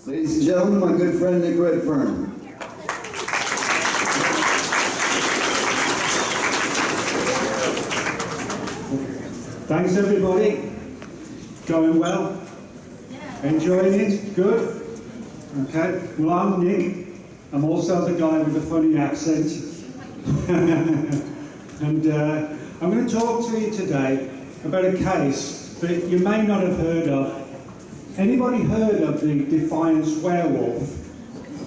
Ladies and gentlemen, my good friend Nick Redfern. Thanks everybody. Going well? Enjoying it? Good? Okay. Well, I'm Nick. I'm also the guy with the funny accent. And I'm going to talk to you today about a case that you may not have heard of. Anybody heard of the Defiance werewolf?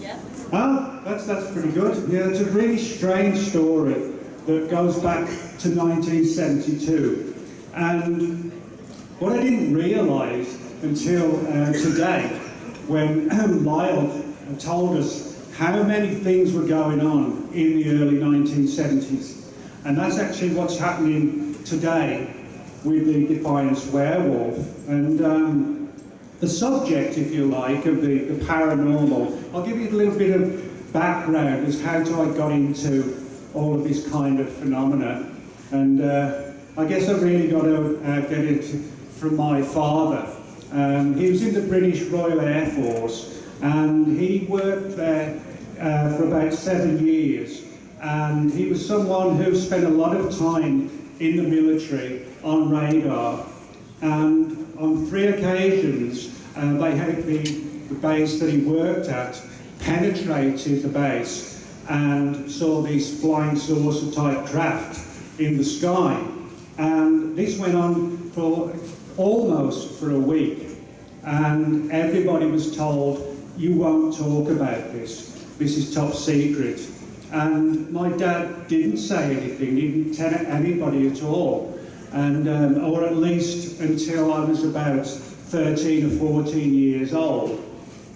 Yeah. Oh, that's pretty good. Yeah, it's a really strange story that goes back to 1972. And what I didn't realise until today, when Lyle told us how many things were going on in the early 1970s. And that's actually what's happening today with the Defiance werewolf. And the subject, if you like, of the paranormal, I'll give you a little bit of background as how I got into all of this kind of phenomena. And I guess I really got to get it from my father. He was in the British Royal Air Force, and he worked there for about 7 years. And he was someone who spent a lot of time in the military on radar. And on 3 occasions, they had the base that he worked at penetrated the base and saw these flying saucer type craft in the sky. And this went on for almost for a week. And everybody was told, you won't talk about this. This is top secret. And my dad didn't say anything, didn't tell anybody at all. And, or at least until I was about 13 or 14 years old.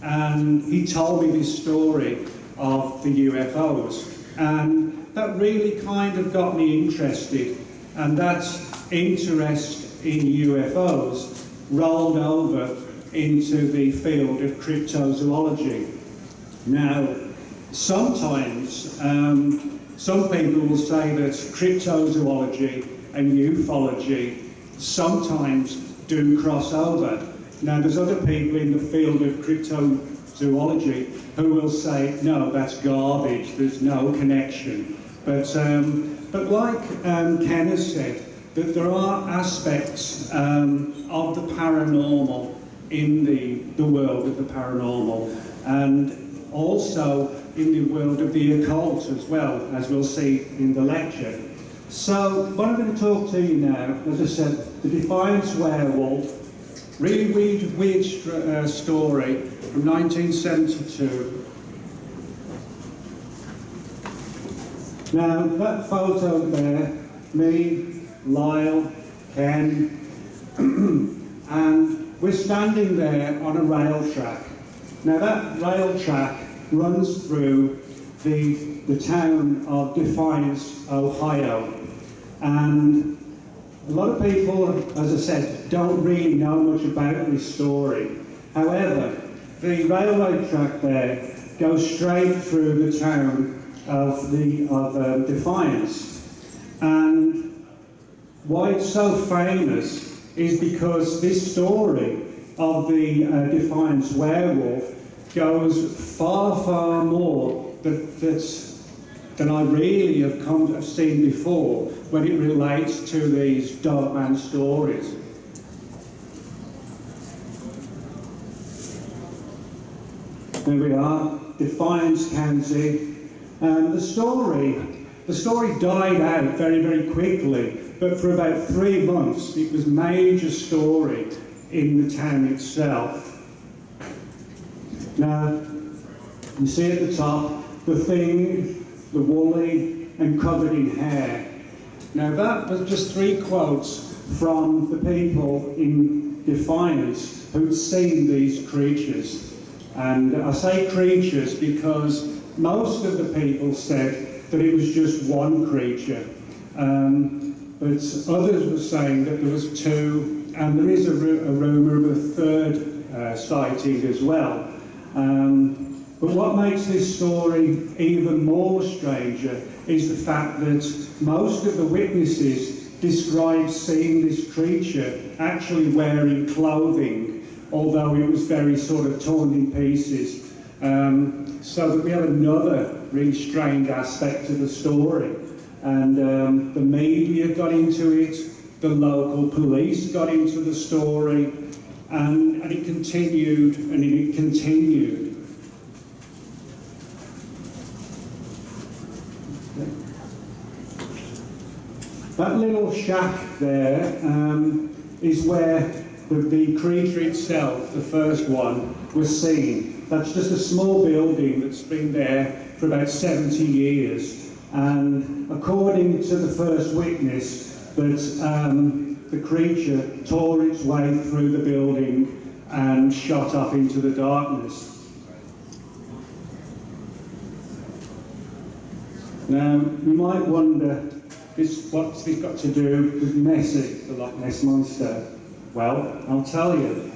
And he told me this story of the UFOs. And that really kind of got me interested. And that interest in UFOs rolled over into the field of cryptozoology. Now, sometimes some people will say that cryptozoology and ufology sometimes do cross over. Now, there's other people in the field of cryptozoology who will say, no, that's garbage, there's no connection. But like Ken has said, that there are aspects of the paranormal in the world of the paranormal, and also in the world of the occult as well, as we'll see in the lecture. So what I'm going to talk to you now, as I said, the Defiance werewolf, really weird story from 1972. Now that photo there, me, Lyle, Ken, and we're standing there on a rail track. Now that rail track runs through the town of Defiance, Ohio. And a lot of people, as I said, don't really know much about this story. However, the railway track there goes straight through the town of Defiance. And why it's so famous is because this story of the Defiance werewolf goes far, far more than I really have seen before when it relates to these dogman stories. There we are, Defiance County. And the story died out very, very quickly, but for about 3 months it was a major story in the town itself. Now, you see at the top, the thing, the woolly and covered in hair. Now that was just 3 quotes from the people in Defiance who'd seen these creatures. And I say creatures because most of the people said that it was just one creature. But others were saying that there was 2, and there is a rumour of a 3rd sighting as well. But what makes this story even more stranger is the fact that most of the witnesses described seeing this creature actually wearing clothing although it was very sort of torn in pieces. So that we have another really strange aspect to the story. And the media got into it, the local police got into the story, and it continued and it continued. That little shack there is where the creature itself, the first one, was seen. That's just a small building that's been there for about 70 years. And according to the first witness, that the creature tore its way through the building and shot off into the darkness. Now, you might wonder, what's this got to do with Nessie, the Loch Ness Monster? Well, I'll tell you.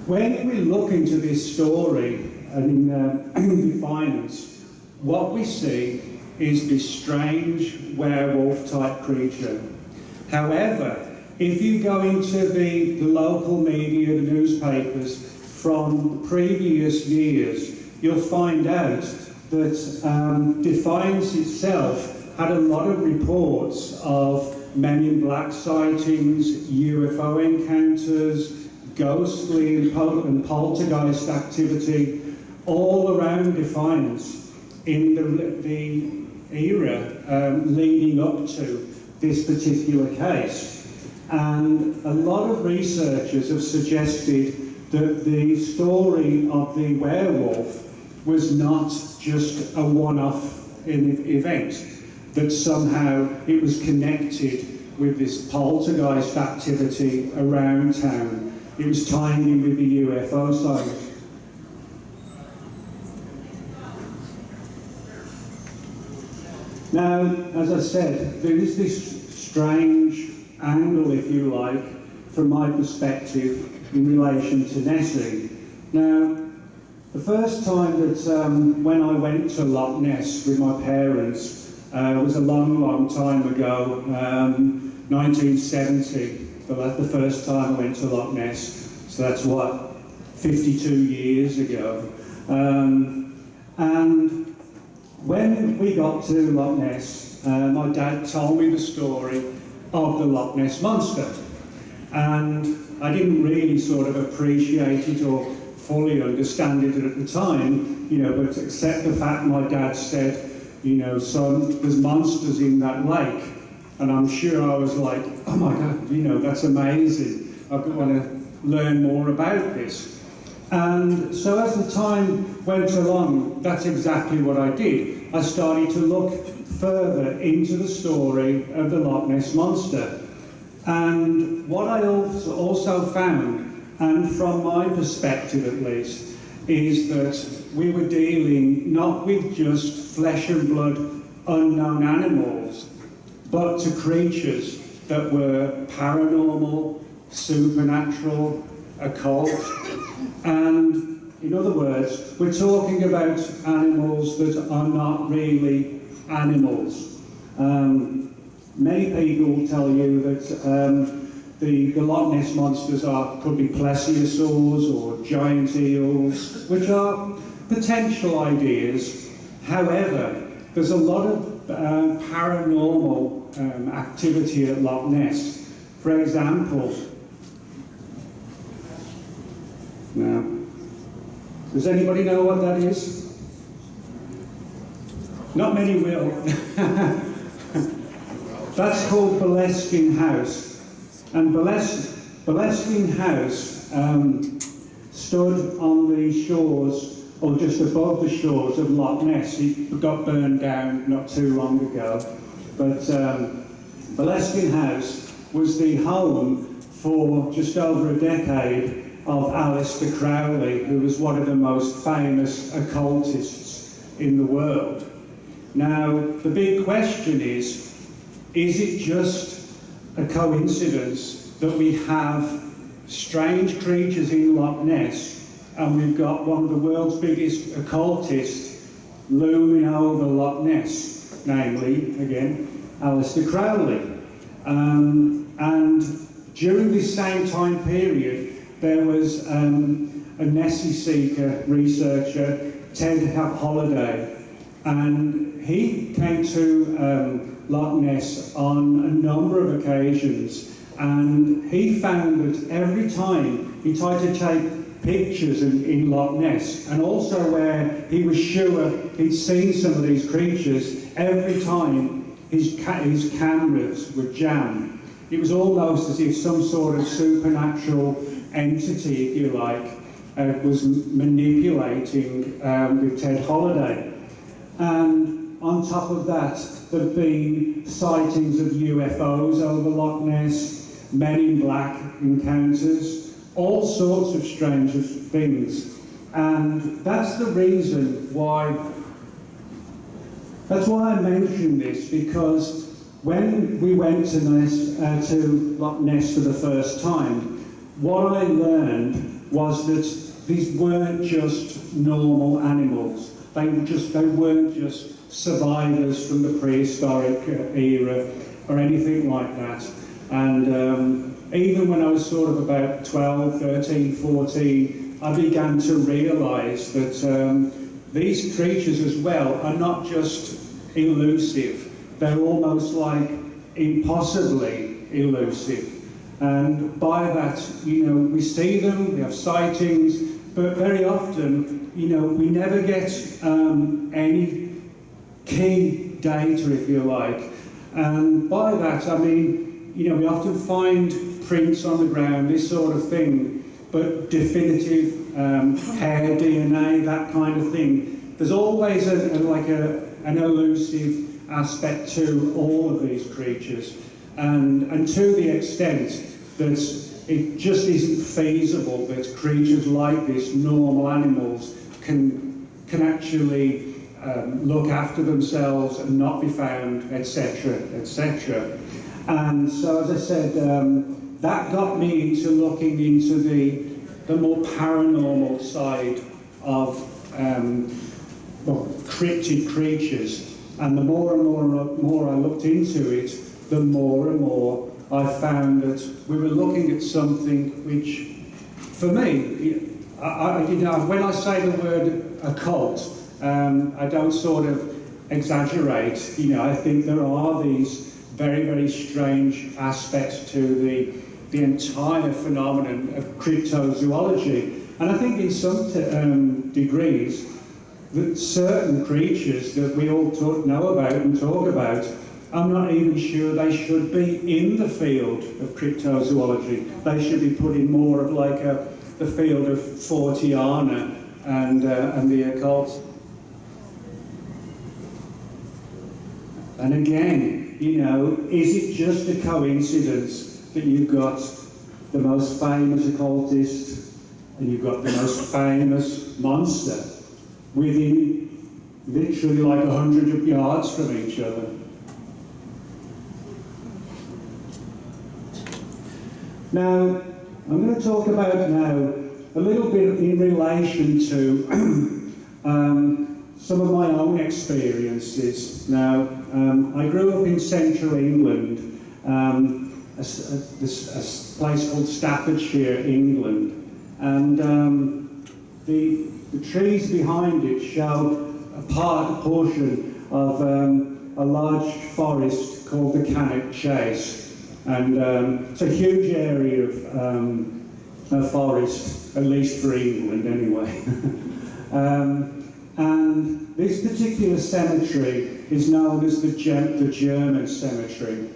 When we look into this story and in Defiance, what we see is this strange werewolf-type creature. However, if you go into the local media, the newspapers, from previous years, you'll find out that Defiance itself had a lot of reports of Men in Black sightings, UFO encounters, ghostly and poltergeist activity all around Defiance in the era leading up to this particular case. And a lot of researchers have suggested that the story of the werewolf was not just a one-off event, that somehow it was connected with this poltergeist activity around town. It was tying in with the UFO side. Now, as I said, there is this strange angle, if you like, from my perspective in relation to Nessie. Now, the first time that when I went to Loch Ness with my parents, it was a long, long time ago, 1970, the first time I went to Loch Ness, so that's what, 52 years ago. And when we got to Loch Ness, my dad told me the story of the Loch Ness Monster, and I didn't really sort of appreciate it or fully understand it at the time, you know, but accept the fact my dad said, you know, son, there's monsters in that lake. And I'm sure I was like, oh my God, you know, that's amazing. I want to learn more about this. And so as the time went along, that's exactly what I did. I started to look further into the story of the Loch Ness Monster. And what I also found, and from my perspective at least, is that we were dealing not with just flesh and blood unknown animals, but to creatures that were paranormal, supernatural, occult. And in other words, we're talking about animals that are not really animals. Many people will tell you that the Loch Ness monsters could be plesiosaurs or giant eels, which are potential ideas. However, there's a lot of paranormal activity at Loch Ness. For example, now, does anybody know what that is? Not many will. That's called Boleskine House. And Boleskine House stood on the shores, or just above the shores of Loch Ness. It got burned down not too long ago. But Boleskine House was the home for just over a decade of Aleister Crowley, who was one of the most famous occultists in the world. Now, the big question is it just a coincidence that we have strange creatures in Loch Ness and we've got one of the world's biggest occultists looming over Loch Ness, namely, again, Aleister Crowley. And during this same time period, there was a Nessie seeker researcher, Ted Holliday, and he came to Loch Ness on a number of occasions, and he found that every time he tried to take pictures in Loch Ness, and also where he was sure he'd seen some of these creatures, every time his cameras were jammed. It was almost as if some sort of supernatural entity, if you like, was manipulating with Ted Holliday. And on top of that, there have been sightings of UFOs over Loch Ness, Men in Black encounters, all sorts of strange things. And that's the reason why, I mention this, because when we went to Loch Ness for the first time, what I learned was that these weren't just normal animals. They weren't just survivors from the prehistoric era or anything like that. And even when I was sort of about 12, 13, 14, I began to realise that these creatures as well are not just elusive, they're almost like impossibly elusive. And by that, you know, we see them, we have sightings, but very often, you know, we never get any key data, if you like. And by that, I mean, you know, we often find prints on the ground, this sort of thing, but definitive hair DNA, that kind of thing. There's always an elusive aspect to all of these creatures, and to the extent that it just isn't feasible that creatures like this, normal animals, can actually look after themselves and not be found, etc., etc. And so, as I said, that got me into looking into the more paranormal side of cryptid creatures. And the more and more I looked into it, the more and more I found that we were looking at something which, for me, you know, when I say the word occult, I don't sort of exaggerate. You know, I think there are these very, very strange aspects to the entire phenomenon of cryptozoology. And I think in some degrees, that certain creatures that we all know about and talk about, I'm not even sure they should be in the field of cryptozoology. They should be put in more of like the field of Forteana and the occult. And again, you know, is it just a coincidence that you've got the most famous occultist and you've got the most famous monster within literally like 100 yards from each other? Now, I'm going to talk about now a little bit in relation to some of my own experiences. Now, I grew up in central England, a place called Staffordshire, England, and the trees behind it show a portion of a large forest called the Cannock Chase. And it's a huge area of forest, at least for England anyway. And this particular cemetery is known as the German cemetery.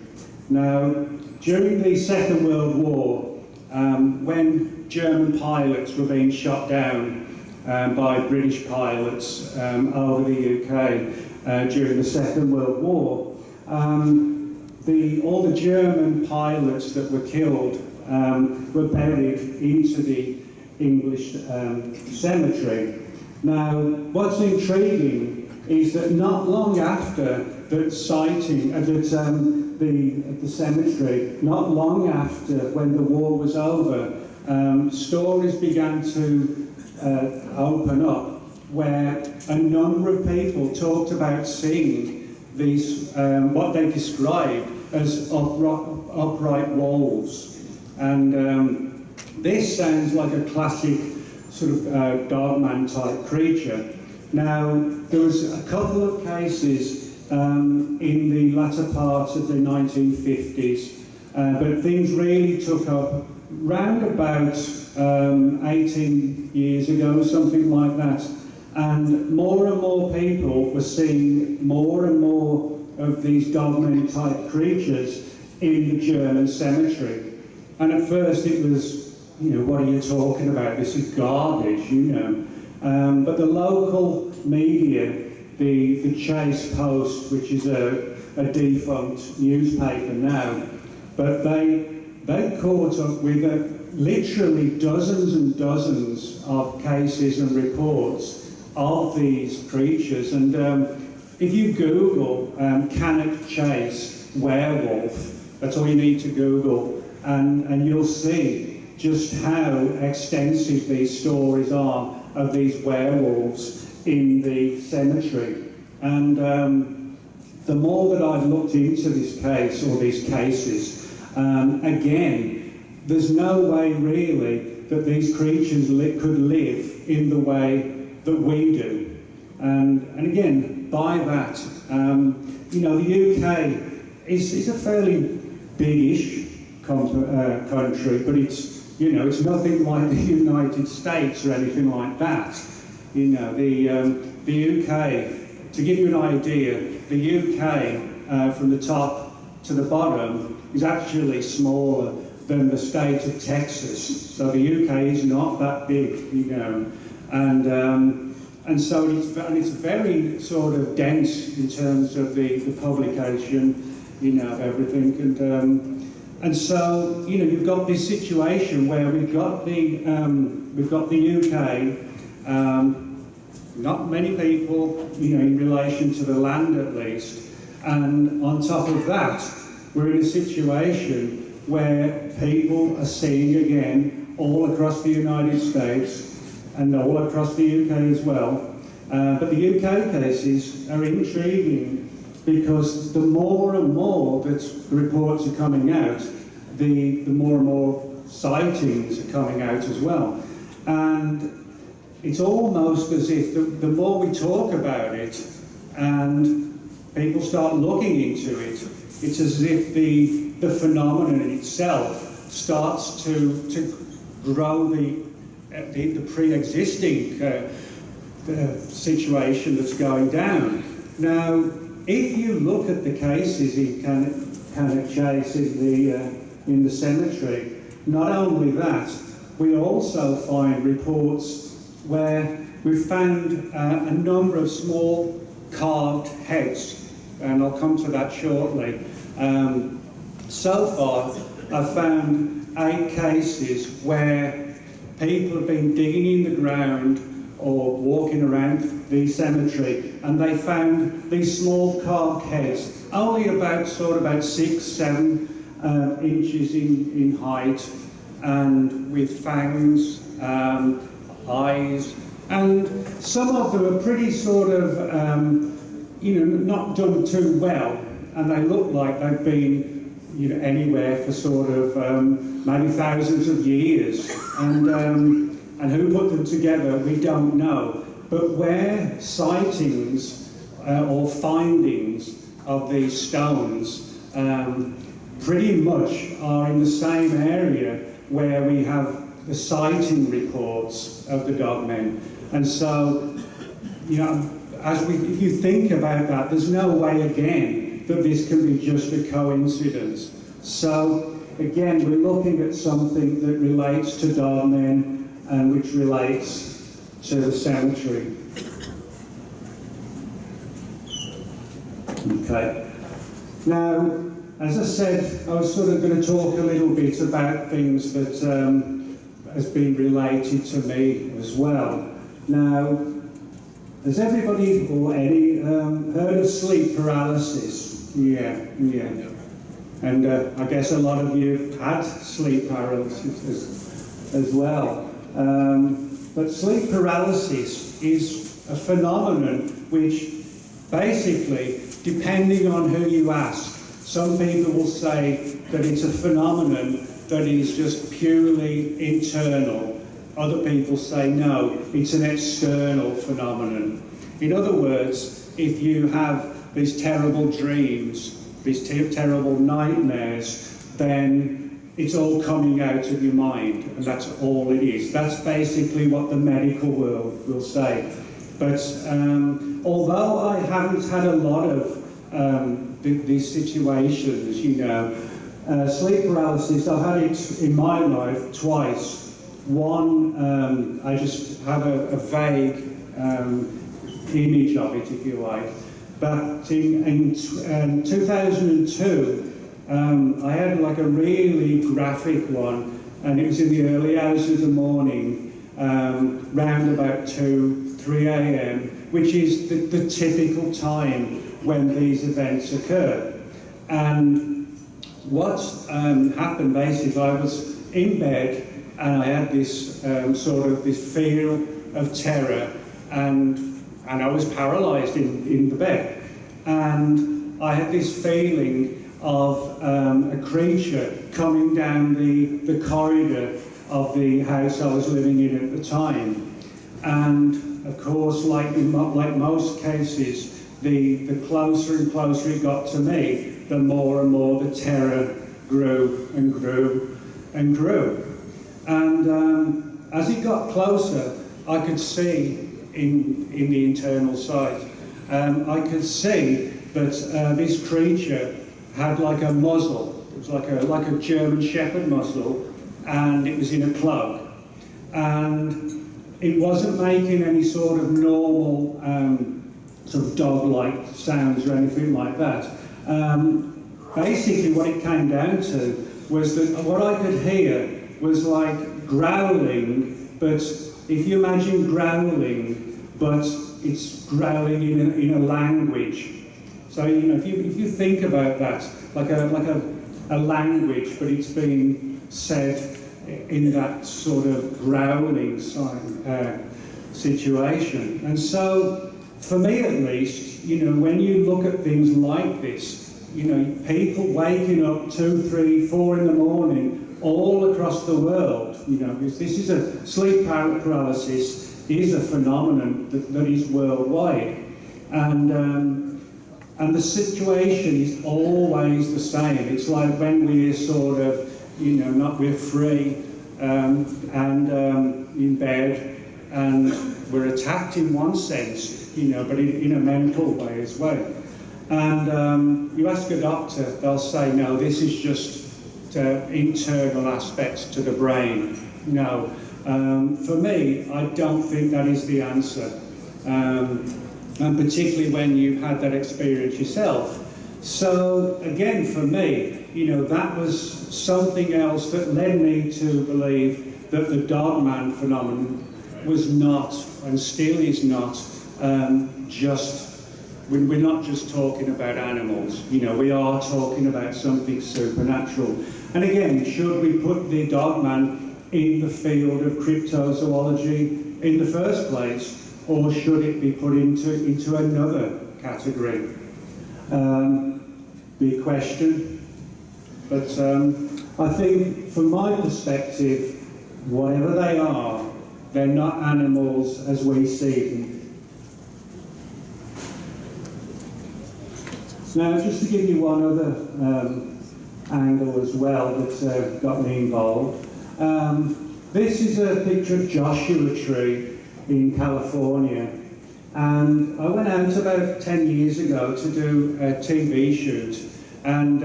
Now, during the Second World War, when German pilots were being shot down by British pilots over the UK during the Second World War, all the German pilots that were killed were buried into the English cemetery. Now, what's intriguing is that not long after the sighting at the cemetery, not long after when the war was over, stories began to open up where a number of people talked about seeing these, what they described as upright walls. And this sounds like a classic sort of dogman type creature. Now, there was a couple of cases in the latter part of the 1950s, but things really took up round about 18 years ago, something like that. And more people were seeing more and more of these dogmen type creatures in the German cemetery. And at first it was, what are you talking about? This is garbage, But the local media, the Chase Post, which is a defunct newspaper now, but they caught up with literally dozens and dozens of cases and reports of these creatures. And if you Google Cannock Chase werewolf, that's all you need to Google, and you'll see just how extensive these stories are of these werewolves in the cemetery. And the more that I've looked into this case, or these cases, again, there's no way really that these creatures could live in the way that we do. And again, by that, the UK is a fairly big-ish country, but it's nothing like the United States or anything like that. The UK, to give you an idea, the UK from the top to the bottom is actually smaller than the state of Texas. So the UK is not that big, and so it's very sort of dense in terms of the publication, of everything, and so you've got this situation where we've got the UK, not many people, in relation to the land at least, and on top of that, we're in a situation where people are seeing again all across the United States and all across the UK as well. But the UK cases are intriguing because the more and more that reports are coming out, the more and more sightings are coming out as well. And it's almost as if the more we talk about it and people start looking into it, it's as if the phenomenon in itself starts to grow the pre-existing situation that's going down. Now, if you look at the cases in Cannock Chase in the cemetery, not only that, we also find reports where we've found a number of small carved heads, and I'll come to that shortly. So far, I've found 8 cases where people have been digging in the ground or walking around the cemetery, and they found these small carved heads, only about 6-7 inches in height, and with fangs, eyes, and some of them are pretty sort of, not done too well, and they look like they've been anywhere for sort of maybe thousands of years, and who put them together we don't know, but where sightings or findings of these stones pretty much are in the same area where we have the sighting reports of the dogmen. And so, if you think about that, there's no way again that this can be just a coincidence. So again, we're looking at something that relates to dogmen and which relates to the cemetery. Okay. Now, as I said, I was sort of going to talk a little bit about things that has been related to me as well. Now, has everybody or any heard of sleep paralysis? Yeah. And I guess a lot of you have had sleep paralysis as well. But sleep paralysis is a phenomenon which basically, depending on who you ask, some people will say that it's a phenomenon that is just purely internal. Other people say no, it's an external phenomenon. In other words, if you have these terrible dreams, these terrible nightmares, then it's all coming out of your mind, and that's all it is. That's basically what the medical world will say. But although I haven't had a lot of these situations, you know, sleep paralysis, I've had it in my life twice. One, I just have a vague image of it, if you like. But in 2002, I had like a really graphic one, and it was in the early hours of the morning, round about 2, 3 a.m., which is the typical time when these events occur. And what happened basically, I was in bed and I had this sort of this feel of terror, and I was paralysed in the bed. And I had this feeling of a creature coming down the corridor of the house I was living in at the time. And of course, like most cases, the closer and closer it got to me, the more and more the terror grew and grew and grew. And as it got closer, I could see in the internal sight, I could see that this creature had like a muzzle. It was like a German Shepherd muzzle, and it was in a plug. And it wasn't making any sort of normal sort of dog-like sounds or anything like that. Basically what it came down to was that what I could hear was like growling, but if you imagine growling, but it's growling in a language. So, you know, if you think about that, like a language, but it's being said in that sort of growling situation. And so, for me at least, you know, when you look at things like this, you know, people waking up 2, 3, 4 in the morning all across the world, you know, because this is a sleep paralysis is a phenomenon that is worldwide. And the situation is always the same. It's like when we're sort of, you know, we're free and in bed, and we're attacked in one sense, you know, but in a mental way as well. And you ask a doctor, they'll say, no, this is just internal aspects to the brain. No. For me, I don't think that is the answer. And particularly when you've had that experience yourself. So again, for me, you know, that was something else that led me to believe that the dogman phenomenon was not, and still is not, we're not just talking about animals, you know, we are talking about something supernatural. And again, should we put the dogman in the field of cryptozoology in the first place? Or should it be put into another category? Be a question. But I think, from my perspective, whatever they are, they're not animals as we see them. Now, just to give you one other angle as well that got me involved. This is a picture of Joshua Tree in California, and I went out about 10 years ago to do a TV shoot, and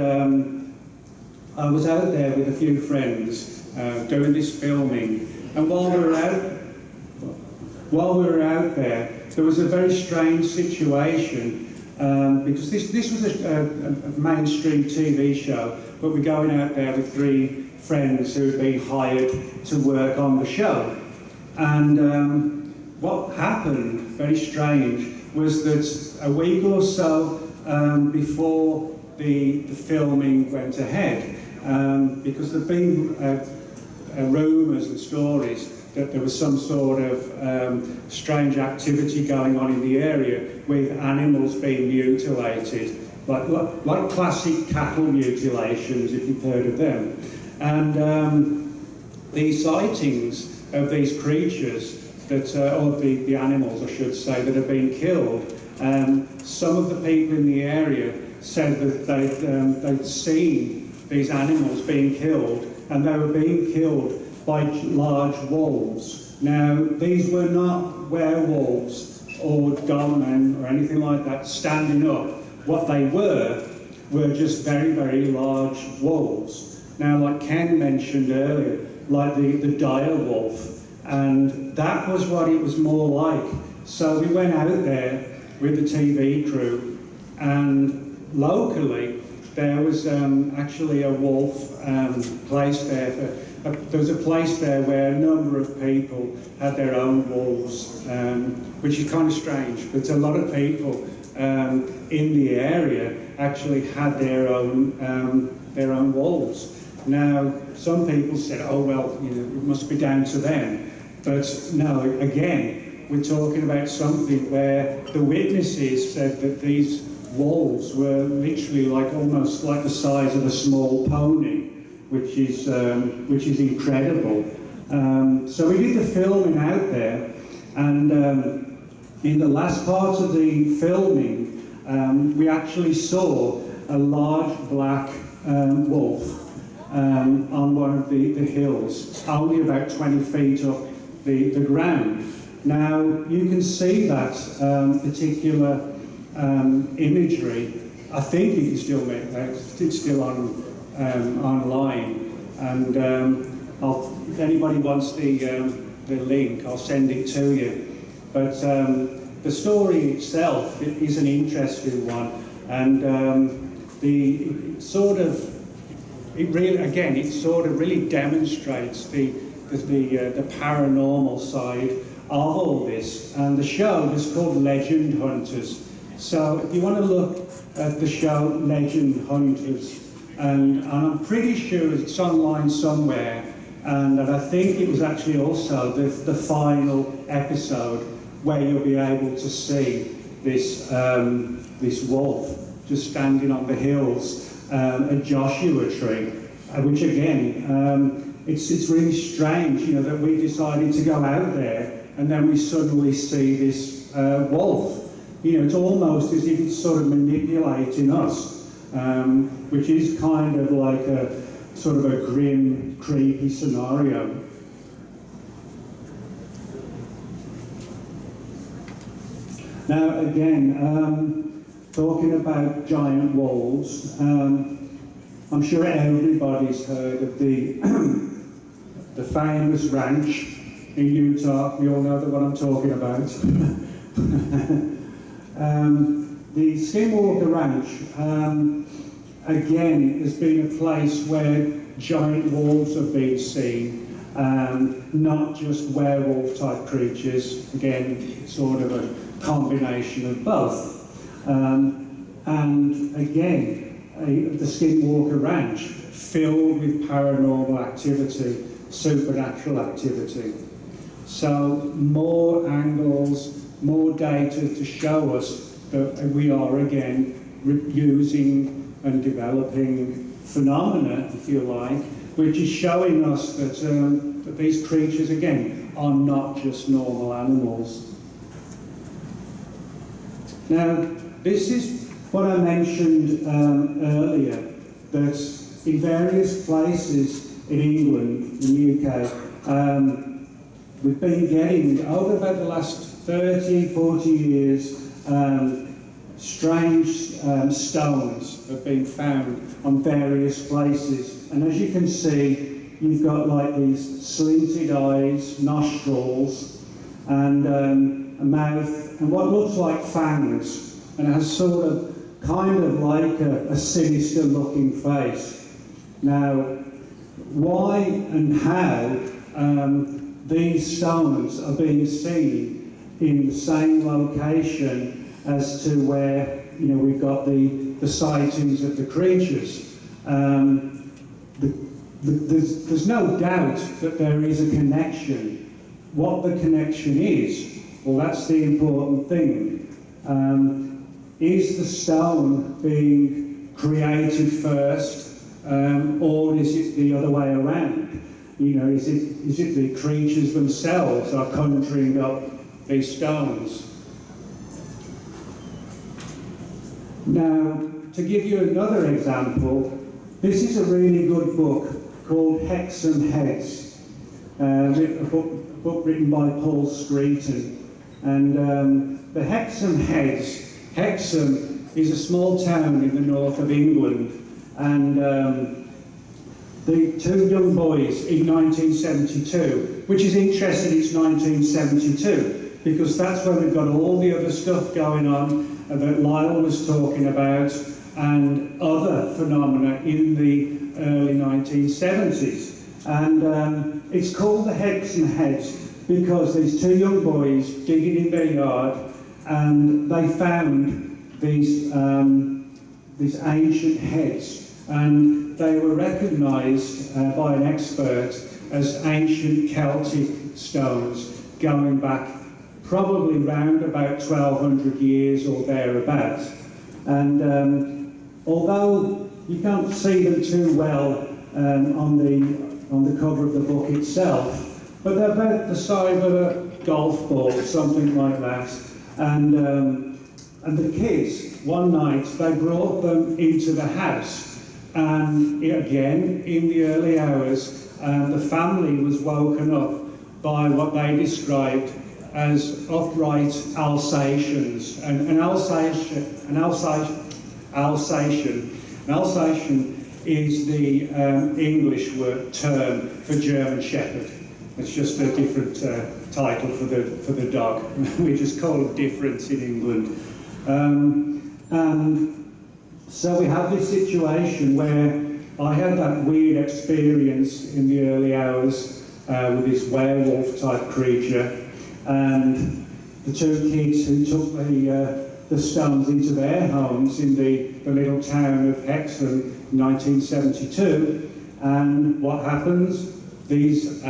I was out there with a few friends doing this filming, and while we were out there, there was a very strange situation, because this was a mainstream TV show, but we're going out there with 3 friends who had been hired to work on the show. And what happened, very strange, was that a week or so before the filming went ahead, because there'd been rumours and stories that there was some sort of strange activity going on in the area with animals being mutilated, like classic cattle mutilations, if you've heard of them. And these sightings of these creatures that, or the animals, I should say, that have been killed, some of the people in the area said that they'd seen these animals being killed, and they were being killed by large wolves. Now, these were not werewolves or dogmen or anything like that standing up. What they were just very, very large wolves. Now, like Ken mentioned earlier, like the dire wolf, and that was what it was more like. So we went out there with the TV crew, and locally there was actually a wolf place there. There was a place there where a number of people had their own wolves, which is kind of strange, but a lot of people in the area actually had their own wolves. Now, some people said, oh well, you know, it must be down to them. But no, again, we're talking about something where the witnesses said that these wolves were literally like almost like the size of a small pony, which is incredible. So we did the filming out there, and in the last part of the filming, we actually saw a large black wolf on one of the hills, only about 20 feet up the ground. Now, you can see that particular imagery. I think you can still make that. It's still on online, and if anybody wants the link, I'll send it to you. But the story itself is an interesting one, and it really demonstrates the paranormal side of all this. And the show is called Legend Hunters. So if you want to look at the show Legend Hunters, and I'm pretty sure it's online somewhere, and I think it was actually also the final episode where you'll be able to see this wolf just standing on the hills, a Joshua tree, which again, it's really strange, you know, that we decided to go out there and then we suddenly see this wolf. You know, it's almost as if it's sort of manipulating us, which is kind of like a sort of a grim, creepy scenario. Now, again, talking about giant wolves, I'm sure everybody's heard of the the famous ranch in Utah. We all know what I'm talking about. The Skinwalker Ranch, again, has been a place where giant wolves have been seen, not just werewolf-type creatures, again, sort of a combination of both. And again, the Skinwalker Ranch filled with paranormal activity, supernatural activity. So more angles, more data to show us that we are again using and developing phenomena, if you like, which is showing us that, that these creatures again are not just normal animals. Now, this is what I mentioned earlier, that in various places in England, in the UK, we've been getting, over about the last 30, 40 years, strange stones have been found on various places. And as you can see, you've got like these slinted eyes, nostrils, and a mouth, and what looks like fangs, and it has sort of, kind of like a sinister looking face. Now, why and how these stones are being seen in the same location as to where, you know, we've got the sightings of the creatures. There's no doubt that there is a connection. What the connection is, well, that's the important thing. Is the stone being created first, or is it the other way around? You know, is it the creatures themselves are conjuring up these stones? Now, to give you another example, this is a really good book called Hexham Heads, a book written by Paul Streeton. And the Hexham Heads, Hexham is a small town in the north of England, and the two young boys in 1972, which is interesting, it's 1972, because that's when we've got all the other stuff going on that Lyle was talking about, and other phenomena in the early 1970s. And it's called the Hexham Heads because these two young boys digging in their yard, and they found these ancient heads, and they were recognised by an expert as ancient Celtic stones going back probably round about 1200 years or thereabouts. And although you can't see them too well on the cover of the book itself, but they're about the size of a golf ball, something like that. And the kids, one night, they brought them into the house, and again, in the early hours, the family was woken up by what they described as upright Alsatians. An Alsatian is the English term for German Shepherd. It's just a different title for the dog. We just call it different in England. And so we have this situation where I had that weird experience in the early hours with this werewolf type creature, and the two kids who took the stones into their homes in the little town of Hexham in 1972. And what happens? These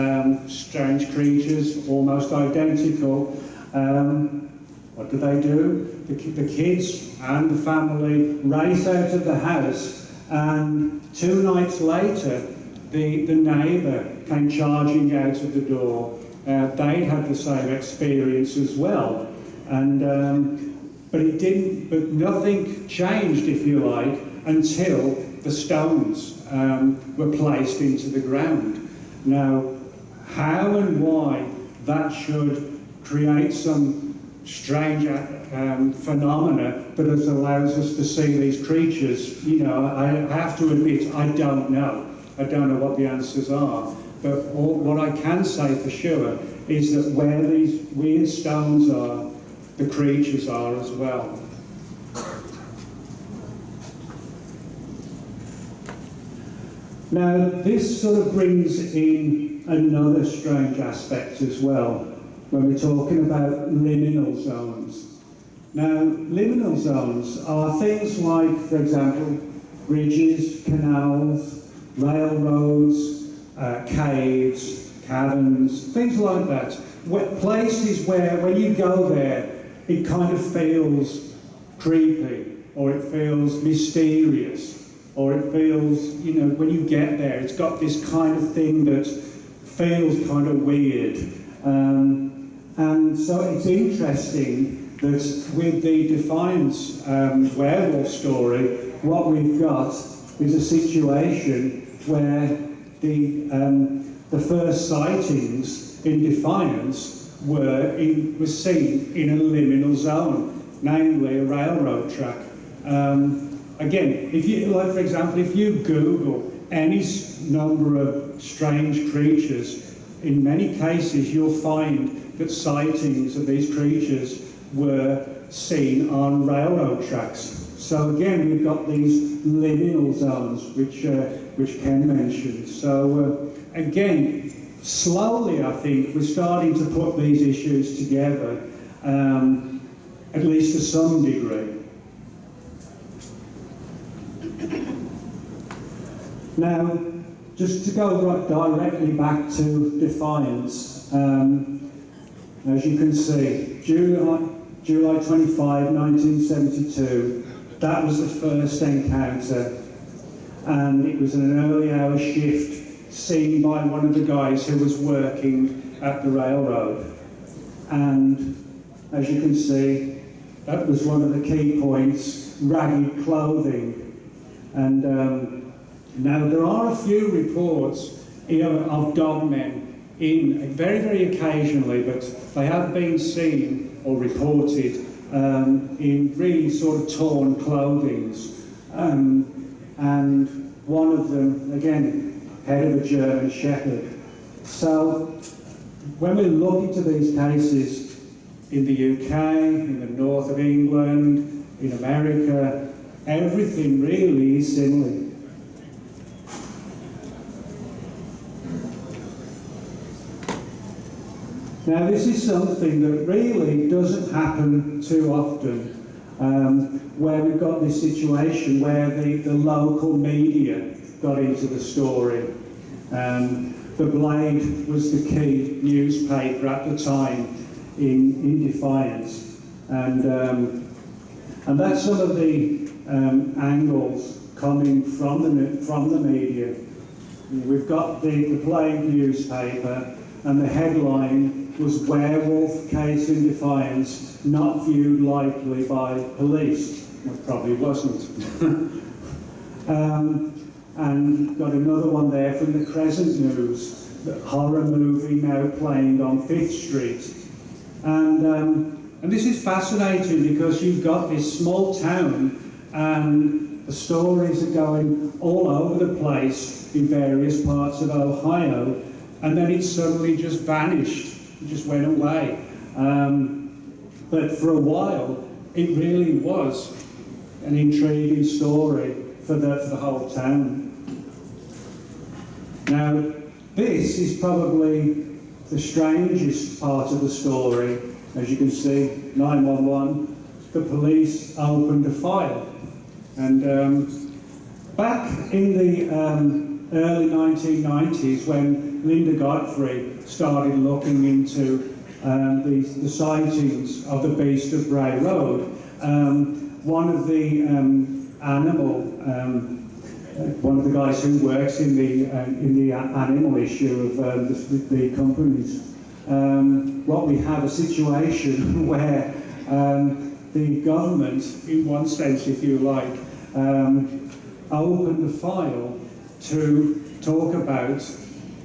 strange creatures, almost identical, what do? The kids and the family race out of the house, and 2 nights later, the neighbour came charging out of the door. They'd had the same experience as well, and but nothing changed, if you like, until the stones were placed into the ground. Now, how and why that should create some strange phenomena that allows us to see these creatures, you know, I have to admit, I don't know. I don't know what the answers are. But what I can say for sure is that where these weird stones are, the creatures are as well. Now, this sort of brings in another strange aspect as well when we're talking about liminal zones. Now, liminal zones are things like, for example, bridges, canals, railroads, caves, caverns, things like that. Places where, when you go there, it kind of feels creepy, or it feels mysterious, or it feels, you know, when you get there, it's got this kind of thing that feels kind of weird. And so it's interesting that with the Defiance werewolf story, what we've got is a situation where the first sightings in Defiance were seen in a liminal zone, namely a railroad track. Again, if you, like for example, if you Google any number of strange creatures, in many cases you'll find that sightings of these creatures were seen on railroad tracks. So again, we've got these liminal zones, which Ken mentioned. So again, slowly I think we're starting to put these issues together, at least to some degree. Now, just to go directly back to Defiance, as you can see, July 25, 1972, that was the first encounter. and it was an early hour shift seen by one of the guys who was working at the railroad. And as you can see, that was one of the key points, ragged clothing. And now there are a few reports here of dogmen in, very, very occasionally, but they have been seen or reported in really sort of torn clothing. And one of them, again, head of a German Shepherd. So when we look into these cases in the UK, in the north of England, in America, everything really is similar. Now this is something that really doesn't happen too often, where we've got this situation where the local media got into the story. The Blade was the key newspaper at the time in Defiance, and that's some of the angles coming from the media. We've got the Blade newspaper, and the headline was "Werewolf Case in Defiance Not Viewed Lightly by Police." It probably wasn't. And got another one there from the Crescent News, the horror movie now playing on 5th Street. And this is fascinating because you've got this small town and the stories are going all over the place in various parts of Ohio, and then it suddenly just vanished, it just went away. But for a while, it really was an intriguing story for the whole town. Now, this is probably the strangest part of the story. As you can see, 911, the police opened a file. And back in the early 1990s, when Linda Godfrey started looking into the sightings of the Beast of Bray Road, one of the one of the guys who works in the animal issue of the companies, what we have a situation where the government, in one sense, if you like, opened a file to talk about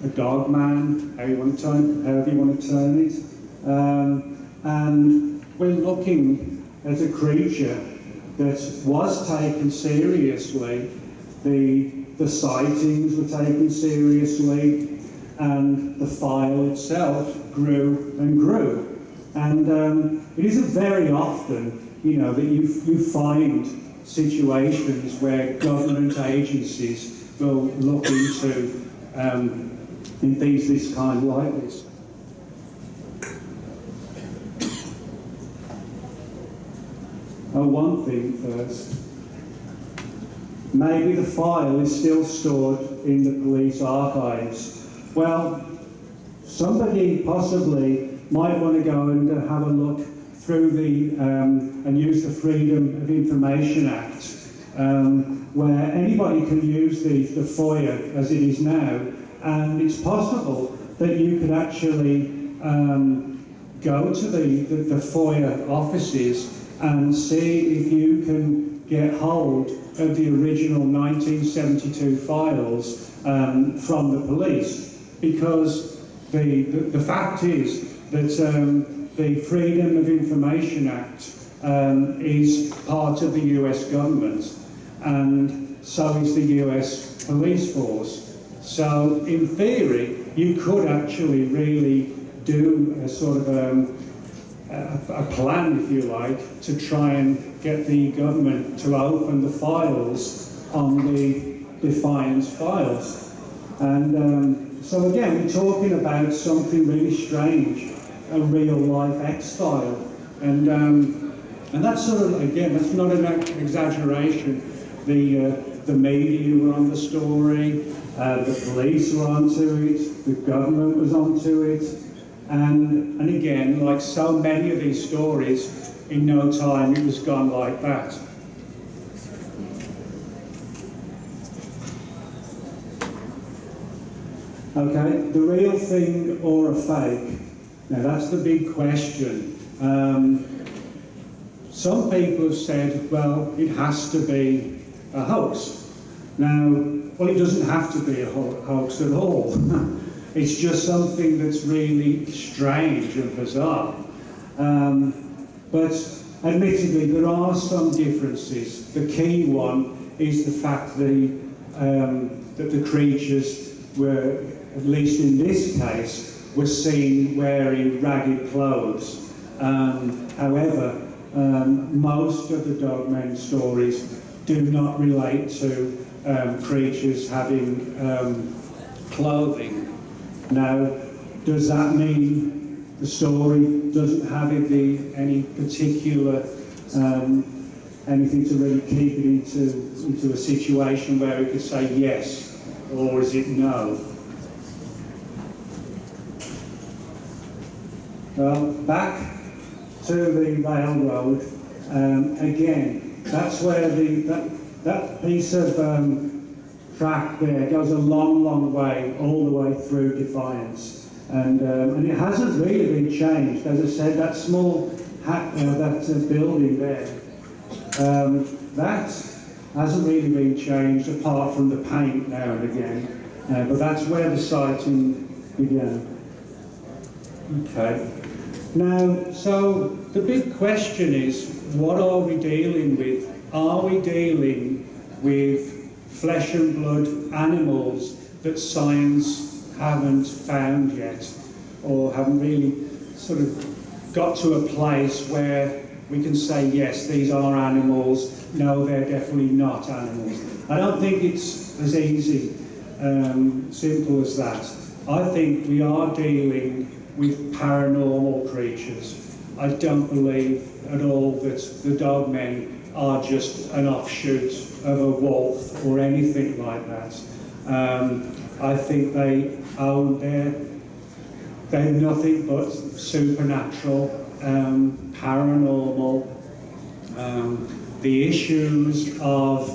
a dog man, however you want to term it, and we're looking at a creature that was taken seriously. The sightings were taken seriously, and the file itself grew and grew. And it isn't very often, you know, that you find situations where government agencies will look into things this kind like this. One thing first. Maybe the file is still stored in the police archives. Well, somebody possibly might want to go and have a look through and use the Freedom of Information Act, where anybody can use the FOIA as it is now, and it's possible that you could actually go to the FOIA offices and see if you can get hold of the original 1972 files from the police, because the fact is that the Freedom of Information Act is part of the US government, and so is the US police force. So in theory, you could actually really do a sort of a plan, if you like, to try and get the government to open the files on the Defiance files. And so again, we're talking about something really strange, a real-life X-file. And that's sort of, again, that's not an exaggeration. The media were on the story, the police were onto it, the government was onto it. And again, like so many of these stories, in no time it was gone like that. Okay, the real thing or a fake? Now that's the big question. Some people have said, well, it has to be a hoax. Now, well, it doesn't have to be a hoax at all. It's just something that's really strange and bizarre. But admittedly, there are some differences. The key one is the fact that the creatures were, at least in this case, were seen wearing ragged clothes. However, most of the Dogmen stories do not relate to creatures having clothing. Now, does that mean the story doesn't have any particular anything to really keep it into a situation where we could say yes, or is it no? Well, back to the railroad, again, that's where that piece of track there goes a long, long way, all the way through Defiance. And it hasn't really been changed. As I said, that small building there, that hasn't really been changed apart from the paint now and again. But that's where the sighting began. Okay. Now, so the big question is, what are we dealing with? Are we dealing with flesh and blood animals that science haven't found yet, or haven't really sort of got to a place where we can say, yes, these are animals, no, they're definitely not animals? I don't think it's as easy, simple as that. I think we are dealing with paranormal creatures. I don't believe at all that the Dogmen are just an offshoot of a wolf or anything like that. I think they're nothing but supernatural, paranormal. The issues of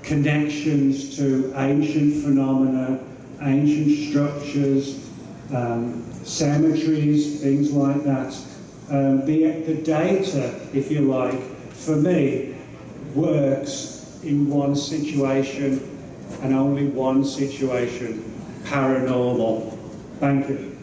connections to ancient phenomena, ancient structures, cemeteries, things like that. The data, if you like, for me, works in one situation and only one situation: paranormal. Thank you.